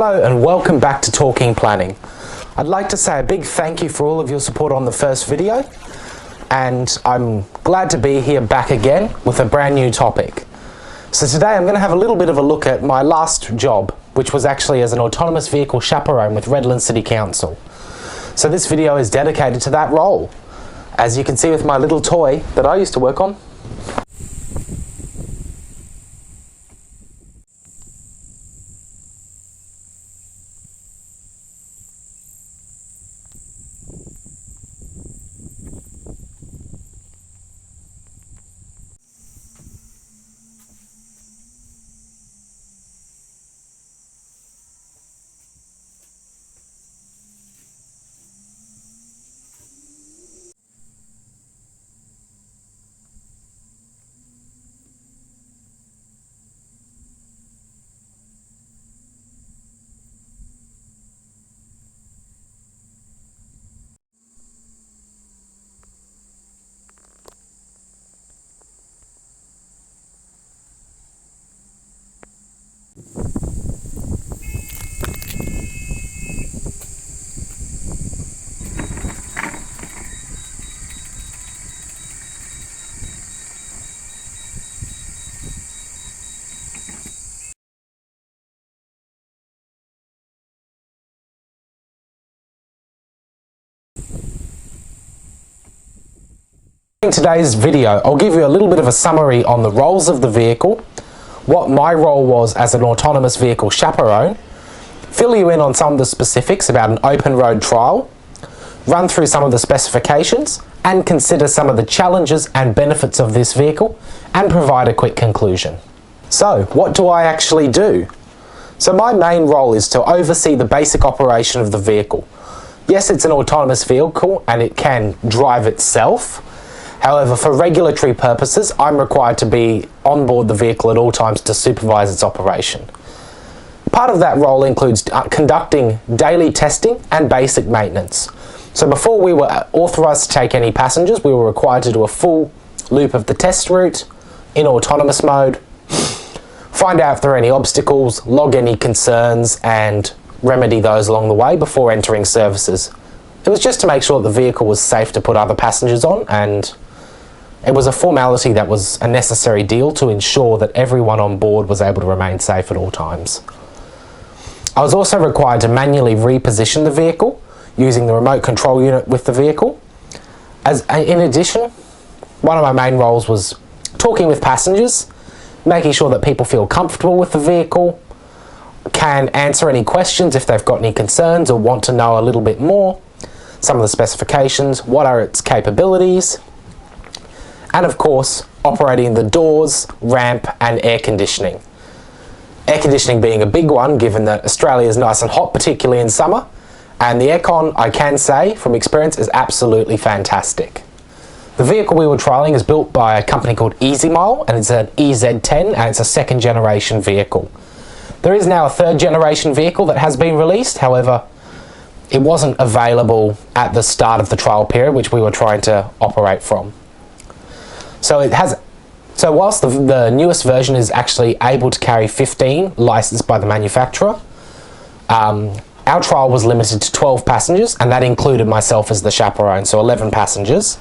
Hello and welcome back to Talking Planning. I'd like to say a big thank you for all of your support on the first video, and I'm glad to be here back again with a brand new topic. So today I'm going to have a little bit of a look at my last job, which was actually as an autonomous vehicle chaperone with Redland City Council. So this video is dedicated to that role, as you can see with my little toy that I used to work on. In today's video, I'll give you a little bit of a summary on the roles of the vehicle, what my role was as an autonomous vehicle chaperone, fill you in on some of the specifics about an open road trial, run through some of the specifications, and consider some of the challenges and benefits of this vehicle, and provide a quick conclusion. So, what do I actually do? So my main role is to oversee the basic operation of the vehicle. Yes, it's an autonomous vehicle and it can drive itself. However, for regulatory purposes, I'm required to be on board the vehicle at all times to supervise its operation. Part of that role includes conducting daily testing and basic maintenance. So before we were authorised to take any passengers, we were required to do a full loop of the test route in autonomous mode, find out if there are any obstacles, log any concerns and remedy those along the way before entering services. It was just to make sure that the vehicle was safe to put other passengers on, and it was a formality that was a necessary deal to ensure that everyone on board was able to remain safe at all times. I was also required to manually reposition the vehicle using the remote control unit with the vehicle. In addition, one of my main roles was talking with passengers, making sure that people feel comfortable with the vehicle, can answer any questions if they've got any concerns or want to know a little bit more, some of the specifications, what are its capabilities, and of course operating the doors, ramp and air conditioning. Air conditioning being a big one, given that Australia is nice and hot, particularly in summer, and the aircon, I can say from experience, is absolutely fantastic. The vehicle we were trialling is built by a company called EasyMile, and it's an EZ10 and it's a second generation vehicle. There is now a third generation vehicle that has been released, however it wasn't available at the start of the trial period which we were trying to operate from. So whilst the newest version is actually able to carry 15 licensed by the manufacturer, our trial was limited to 12 passengers, and that included myself as the chaperone, so 11 passengers.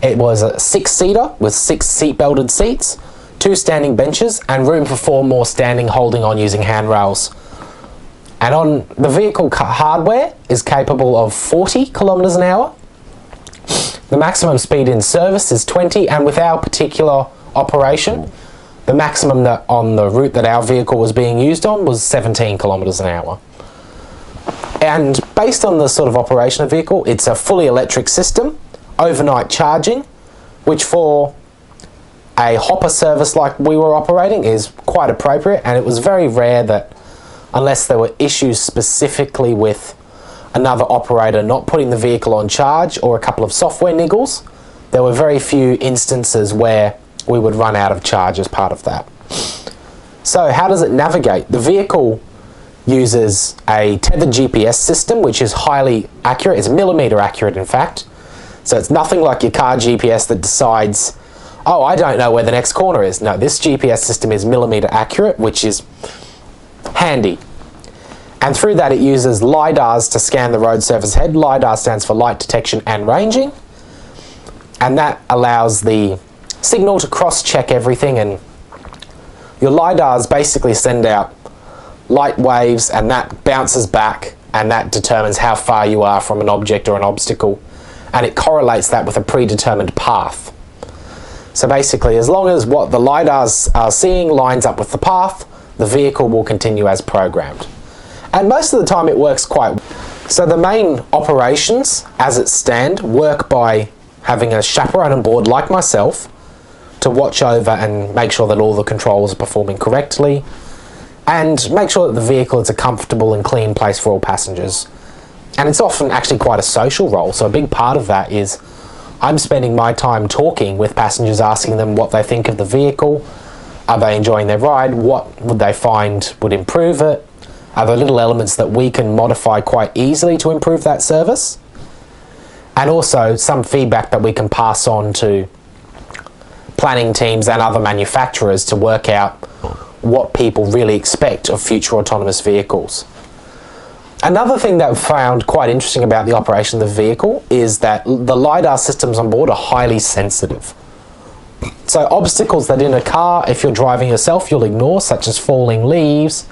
It was a 6-seater with 6 seat-belted seats, 2 standing benches, and room for 4 more standing holding on using handrails. And on the vehicle hardware is capable of 40 kilometers an hour. The maximum speed in service is 20, and with our particular operation, the maximum that on the route that our vehicle was being used on was 17 kilometers an hour. And based on the sort of operation of the vehicle, it's a fully electric system, overnight charging, which for a hopper service like we were operating is quite appropriate, and it was very rare that, unless there were issues specifically with another operator not putting the vehicle on charge or a couple of software niggles, there were very few instances where we would run out of charge as part of that. So how does it navigate? The vehicle uses a tethered GPS system which is highly accurate. It's millimeter accurate in fact. So it's nothing like your car GPS that decides, oh, I don't know where the next corner is. No, this GPS system is millimeter accurate, which is handy. And through that it uses LiDARs to scan the road surface ahead. LiDAR stands for light detection and ranging. And that allows the signal to cross-check everything, and your LiDARs basically send out light waves and that bounces back, and that determines how far you are from an object or an obstacle, and it correlates that with a predetermined path. So basically, as long as what the LiDARs are seeing lines up with the path, the vehicle will continue as programmed. And most of the time it works quite well. So the main operations, as it stand, work by having a chaperone on board like myself to watch over and make sure that all the controls are performing correctly, and make sure that the vehicle is a comfortable and clean place for all passengers. And it's often actually quite a social role, so a big part of that is I'm spending my time talking with passengers, asking them what they think of the vehicle. Are they enjoying their ride? What would they find would improve it? Are there little elements that we can modify quite easily to improve that service? And also some feedback that we can pass on to planning teams and other manufacturers to work out what people really expect of future autonomous vehicles. Another thing that I've found quite interesting about the operation of the vehicle is that the LiDAR systems on board are highly sensitive. So obstacles that in a car, if you're driving yourself, you'll ignore, such as falling leaves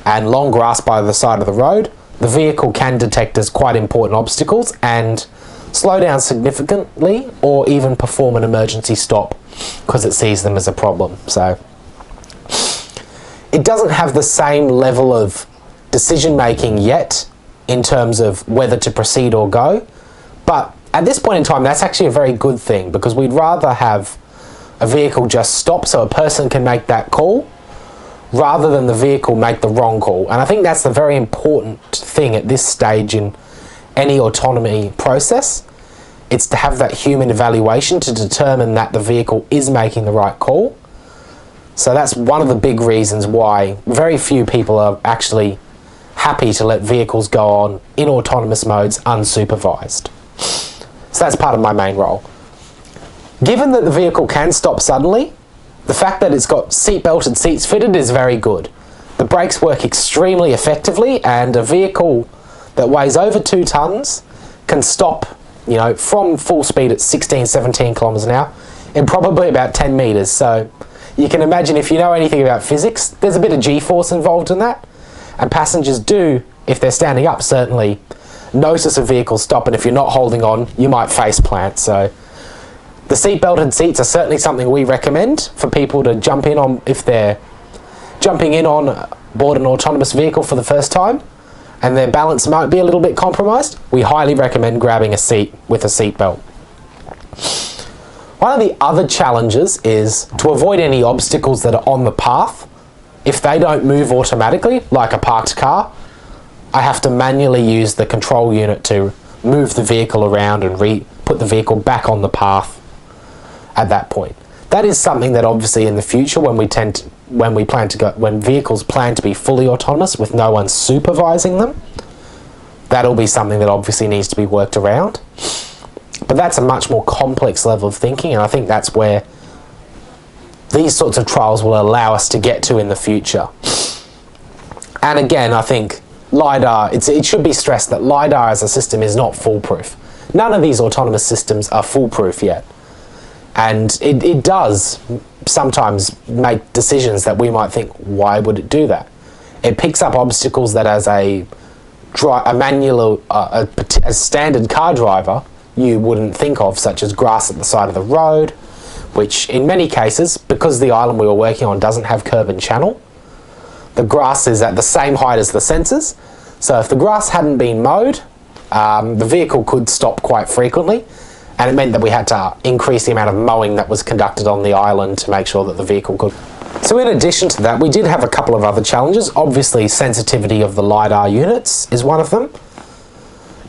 and long grass by the side of the road, the vehicle can detect as quite important obstacles and slow down significantly, or even perform an emergency stop because it sees them as a problem. So it doesn't have the same level of decision making yet in terms of whether to proceed or go, but at this point in time that's actually a very good thing, because we'd rather have a vehicle just stop so a person can make that call rather than the vehicle make the wrong call. And I think that's the very important thing at this stage in any autonomy process. It's to have that human evaluation to determine that the vehicle is making the right call. So that's one of the big reasons why very few people are actually happy to let vehicles go on in autonomous modes unsupervised. So that's part of my main role. Given that the vehicle can stop suddenly, the fact that it's got seat-belted seats fitted is very good. The brakes work extremely effectively, and a vehicle that weighs over 2 tons can stop, you know, from full speed at 16, 17 kilometers an hour in probably about 10 meters. So you can imagine, if you know anything about physics, there's a bit of G-force involved in that. And passengers do, if they're standing up, certainly notice a vehicle stop, and if you're not holding on, you might face plant. So the seat-belted seats are certainly something we recommend for people to jump in on if they're jumping in on board an autonomous vehicle for the first time and their balance might be a little bit compromised. We highly recommend grabbing a seat with a seat belt. One of the other challenges is to avoid any obstacles that are on the path. If they don't move automatically, like a parked car, I have to manually use the control unit to move the vehicle around and put the vehicle back on the path at that point. That is something that obviously in the future, when vehicles plan to be fully autonomous with no one supervising them, that'll be something that obviously needs to be worked around. But that's a much more complex level of thinking, and I think that's where these sorts of trials will allow us to get to in the future. And again, I think LiDAR, it should be stressed that LiDAR as a system is not foolproof. None of these autonomous systems are foolproof yet. And it does sometimes make decisions that we might think, why would it do that? It picks up obstacles that as a standard car driver you wouldn't think of, such as grass at the side of the road, which in many cases, because the island we were working on doesn't have curb and channel, the grass is at the same height as the sensors. So if the grass hadn't been mowed, the vehicle could stop quite frequently, and it meant that we had to increase the amount of mowing that was conducted on the island to make sure that the vehicle could. So in addition to that, we did have a couple of other challenges. Obviously, sensitivity of the LiDAR units is one of them.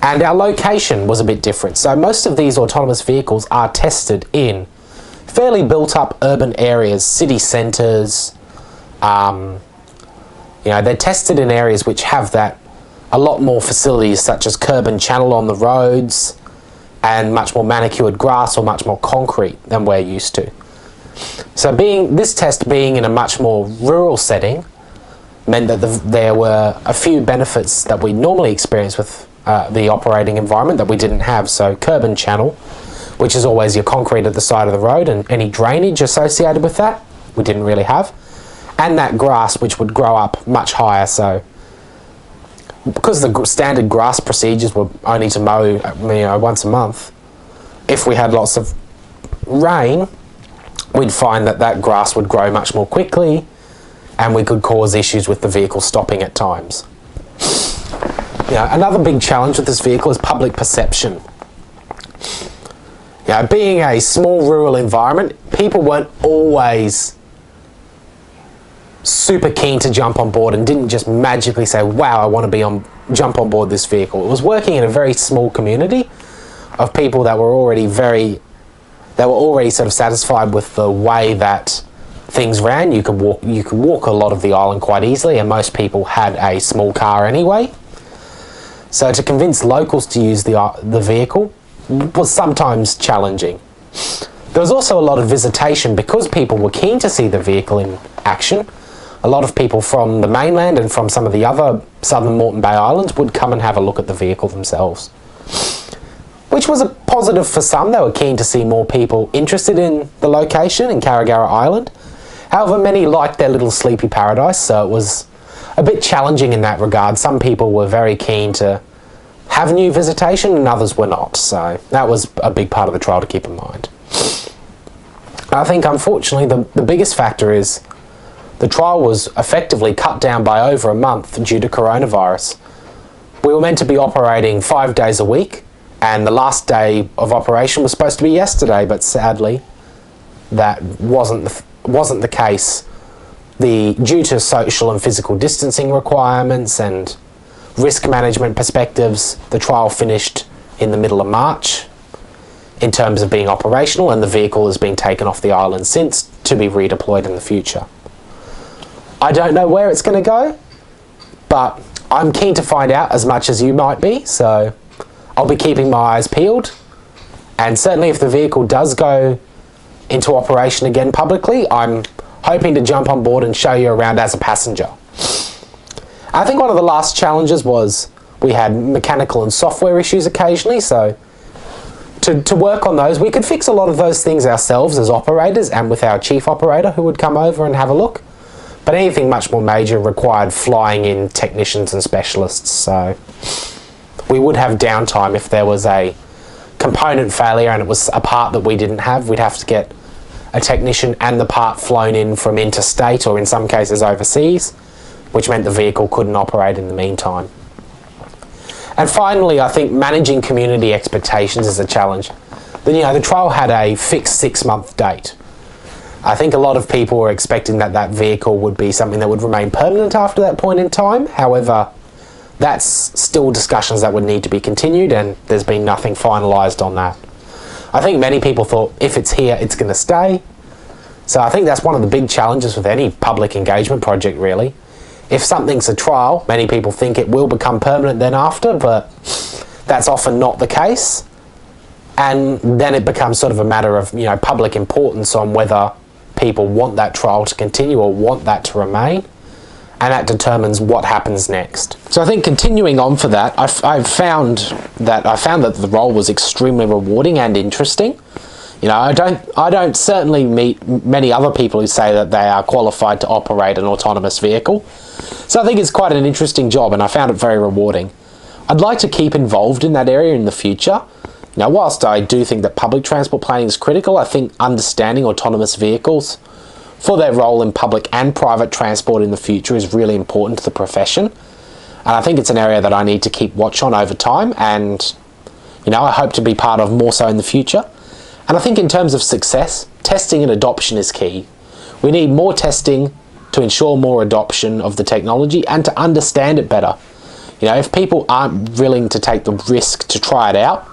And our location was a bit different. So most of these autonomous vehicles are tested in fairly built up urban areas, city centres. They're tested in areas which have that, a lot more facilities such as curb and channel on the roads and much more manicured grass or much more concrete than we're used to. So this test being in a much more rural setting, meant that there were a few benefits that we normally experience with the operating environment that we didn't have. So curb and channel, which is always your concrete at the side of the road, and any drainage associated with that, we didn't really have. And that grass, which would grow up much higher. So because the standard grass procedures were only to mow, once a month, if we had lots of rain, we'd find that grass would grow much more quickly, and we could cause issues with the vehicle stopping at times. Another big challenge with this vehicle is public perception. Being a small rural environment, people weren't always super keen to jump on board and didn't just magically say, wow, I want to jump on board this vehicle. It was working in a very small community of people that were already sort of satisfied with the way that things ran. You could walk a lot of the island quite easily, and most people had a small car anyway. So to convince locals to use the vehicle was sometimes challenging. There was also a lot of visitation because people were keen to see the vehicle in action. A lot of people from the mainland and from some of the other southern Moreton Bay Islands would come and have a look at the vehicle themselves, which was a positive for some. They were keen to see more people interested in the location in Karragarra Island. However, many liked their little sleepy paradise, so it was a bit challenging in that regard. Some people were very keen to have new visitation and others were not, so that was a big part of the trial to keep in mind. I think, unfortunately, the biggest factor is the trial was effectively cut down by over a month due to coronavirus. We were meant to be operating 5 days a week, and the last day of operation was supposed to be yesterday, but sadly that wasn't the case. Due to social and physical distancing requirements and risk management perspectives, the trial finished in the middle of March in terms of being operational, and the vehicle has been taken off the island since to be redeployed in the future. I don't know where it's going to go, but I'm keen to find out as much as you might be, so I'll be keeping my eyes peeled. And certainly if the vehicle does go into operation again publicly, I'm hoping to jump on board and show you around as a passenger. I think one of the last challenges was we had mechanical and software issues occasionally, so to work on those, we could fix a lot of those things ourselves as operators and with our chief operator who would come over and have a look. But anything much more major required flying in technicians and specialists, so we would have downtime if there was a component failure and it was a part that we didn't have. We'd have to get a technician and the part flown in from interstate or in some cases overseas, which meant the vehicle couldn't operate in the meantime. And finally, I think managing community expectations is a challenge. The trial had a fixed 6-month date. I think a lot of people were expecting that vehicle would be something that would remain permanent after that point in time. However, that's still discussions that would need to be continued, and there's been nothing finalised on that. I think many people thought if it's here, it's going to stay. So I think that's one of the big challenges with any public engagement project, really. If something's a trial, many people think it will become permanent then after, but that's often not the case. And then it becomes sort of a matter of, public importance on whether people want that trial to continue or want that to remain, and that determines what happens next. So I think continuing on for that, I found that the role was extremely rewarding and interesting. I don't certainly meet many other people who say that they are qualified to operate an autonomous vehicle. So I think it's quite an interesting job, and I found it very rewarding. I'd like to keep involved in that area in the future. Now, whilst I do think that public transport planning is critical, I think understanding autonomous vehicles for their role in public and private transport in the future is really important to the profession. And I think it's an area that I need to keep watch on over time, and I hope to be part of more so in the future. And I think in terms of success, testing and adoption is key. We need more testing to ensure more adoption of the technology and to understand it better. If people aren't willing to take the risk to try it out,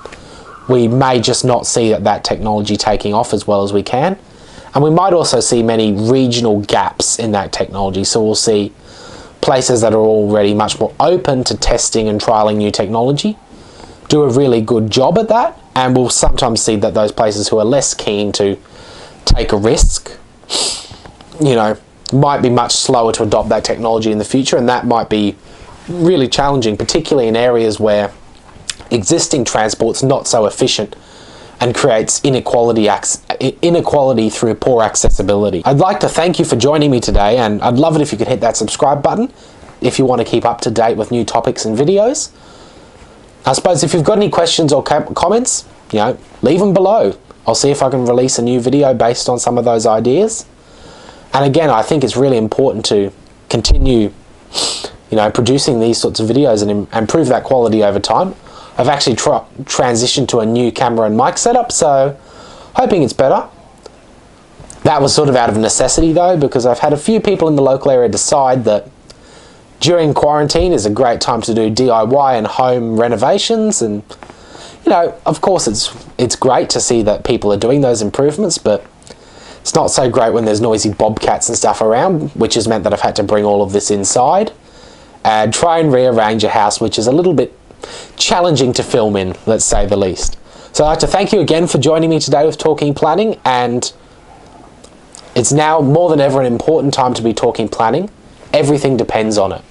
we may just not see that technology taking off as well as we can. And we might also see many regional gaps in that technology. So we'll see places that are already much more open to testing and trialing new technology do a really good job at that. And we'll sometimes see that those places who are less keen to take a risk, might be much slower to adopt that technology in the future, and that might be really challenging, particularly in areas where existing transport's not so efficient and creates inequality through poor accessibility. I'd like to thank you for joining me today, and I'd love it if you could hit that subscribe button if you want to keep up to date with new topics and videos. I suppose if you've got any questions or comments, leave them below. I'll see if I can release a new video based on some of those ideas. And again, I think it's really important to continue producing these sorts of videos and improve that quality over time. I've actually transitioned to a new camera and mic setup, so hoping it's better. That was sort of out of necessity though, because I've had a few people in the local area decide that during quarantine is a great time to do DIY and home renovations, and of course it's great to see that people are doing those improvements, but it's not so great when there's noisy bobcats and stuff around, which has meant that I've had to bring all of this inside and try and rearrange a house, which is a little bit challenging to film in, let's say the least. So I'd like to thank you again for joining me today with Talking Planning, and it's now more than ever an important time to be talking planning. Everything depends on it.